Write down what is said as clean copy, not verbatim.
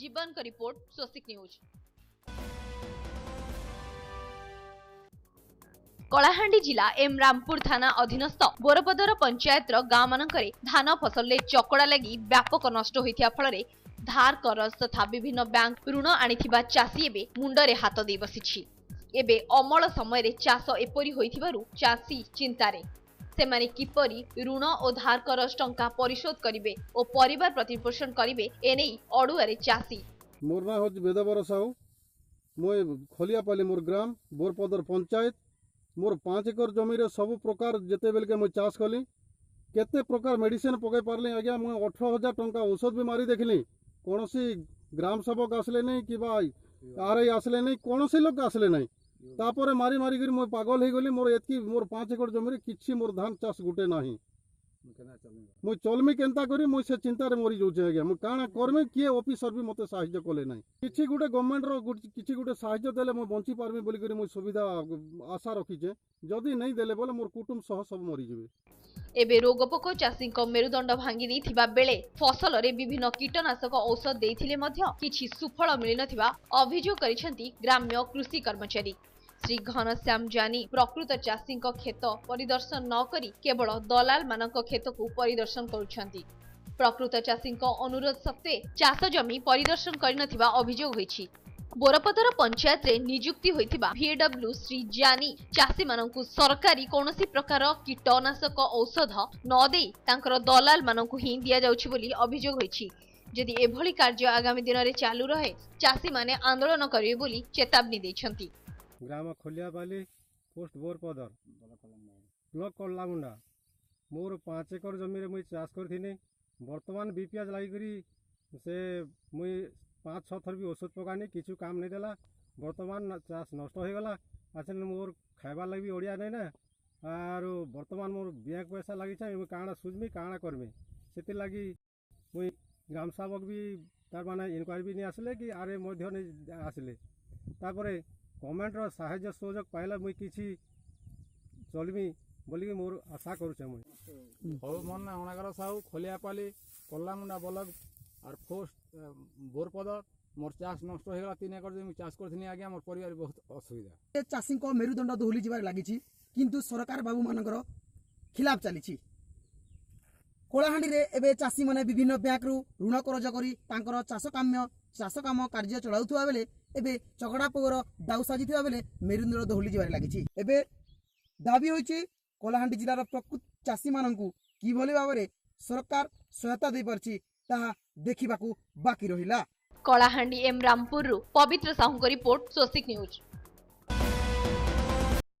जीवन का रिपोर्ट स्वस्तिक न्यूज। कलाहांडी जिला एम रामपुर थाना अधीनस्थ बोरपदर पंचायत गाँ मानकरे धान फसल चकड़ा लगी व्यापक नष्ट होइथिया फल धार करज तथा विभिन्न बैंक ऋण आनिथिबा चासी एबे मुंडरे हाथ दे बसिछि। एबे अमल समय रे चाष एपरी होइथिबारु चासी चिंतारे सेमाने किपरि ऋण और धार करज टंका परिशोध करिवे और परिवार प्रतिपोषण करिवे एनै अडुआरे चासी। मोर ना होज बेदबर साहू मोय खलियापाली मोर ग्राम बोरपदर पंचायत मोर 5 एकर जमी रे सब प्रकार जेते बेल के मैं चाष कली केते प्रकार मेडिसिन पके पारली आज्ञा मैं 18,000 टंका औषध भी मारी देखली कोनोसी ग्राम सेवक आसले नहीं कि आरआई आसले नहीं कोनोसी लोक आसले नहीं तापरे मारी मारी करी मैं पागल हो गली मोर एतकी मोर 5 एकर जमी रे किछि मोर धान चाष गुटे नाही मुझे चलमी केन्ता करी मुझे से चिंतार मरी जाऊे आज्ञा मुझे काଣା करमी किए ऑफिसर भी मत साहाय्य कले ना किसी गोटे गवर्नमेंट किसी गोटे साहाय्य देले मुझे बंची पारमी बोली करी मुझे सुविधा आशा रखीचे जदि नहीं देले बोले मोर कुटुंब सह सब मरी जिवे। एबे रोगपोक चाषी मेरुदंड भांगी देथिबा बेले फसल रे विभिन्न कीटनाशक औषध देथिले मध्य किछि सुफल मिलि नथिबा अभियोग करिसेंती ग्राम्य कृषि कर्मचारी। श्री घनश्याम जानी प्रकृत चाषी खेत परिदर्शन न करी केवल दलाल मानक खेत को परिदर्शन करुछंती। प्रकृत चाषी अनुरोध सत्वे चाष जमी परिदर्शन करिनथिबा अभियोग होईछि। बोरपदर पंचायत रे नियुक्ति होइथिबा VW श्री जानी चाषी मानकु सरकारी कोनोसी प्रकार कीटनाशक औषध न देई तांकर दलाल मानकु ही दिया जाउछि बोली अभियोग होईछि। जदि एभली कार्य आगामी दिन रे चालू रहे चाषी माने आंदोलन करिवे बोली चेतावनी दैछंती। ग्राम खलियापाली पोस्ट बोरपदर ब्लॉक कलामुंडा मोर 5 एकर जमी रे मुई चाष करथिनी वर्तमान बीपीएस लागि करी से मुई 5-6 थर भी औषध पकानी किछु काम नहीं देला वर्तमान चाष नष्ट हो गला आछन मोर खाइबा लागि भी ओडिया नहीं ना आर वर्तमान मोर बैंक पैसा लागि छै मुई काणा सुजमी काणा करमी सेति लागि मुई ग्राम सेवक भी तार माने इनक्वायरी भी नहीं आसले कि आरे मध्य नहीं आसले तापरे गवर्नमेंट रो साहाय्य सहयोग पाइला मुई किछि चलमी बोली मोर आशा करूछे मुई हो मन ना अनागर साहू खलियापाली कलामुंडा ब्लॉक और पोस्ट बोरपदर मोर चाष नष्ट हो गला 3 एकर जमी चाष करथिनी आज्ञा मोर परिवार बहुत असुविधा चाषी को मेरुदंड दोहली जीवार लागिछि किंतु सरकार बाबू मानकर खिलाफ चलीछि। कोलाहांडी रे एबे चाषी माने विभिन्न बैंक रु ऋण करज करी तांकर चाष काम कार्य चलाउथुवा बेले एबे चकड़ा पोगर दाउ साजिथुवा बेले मेरुदंड दोहली जीवार लागिछि। एबे दाबी होइछि कोलाहांडी जिल्लार प्रकृत चाषी माननकु किभली भाबरे सरकार सहायता दे परछि ताहा देखिबाकू बाकी रहिला। कलाहांडी एम रामपुर पवित्र साहू रिपोर्ट स्वस्तिक न्यूज।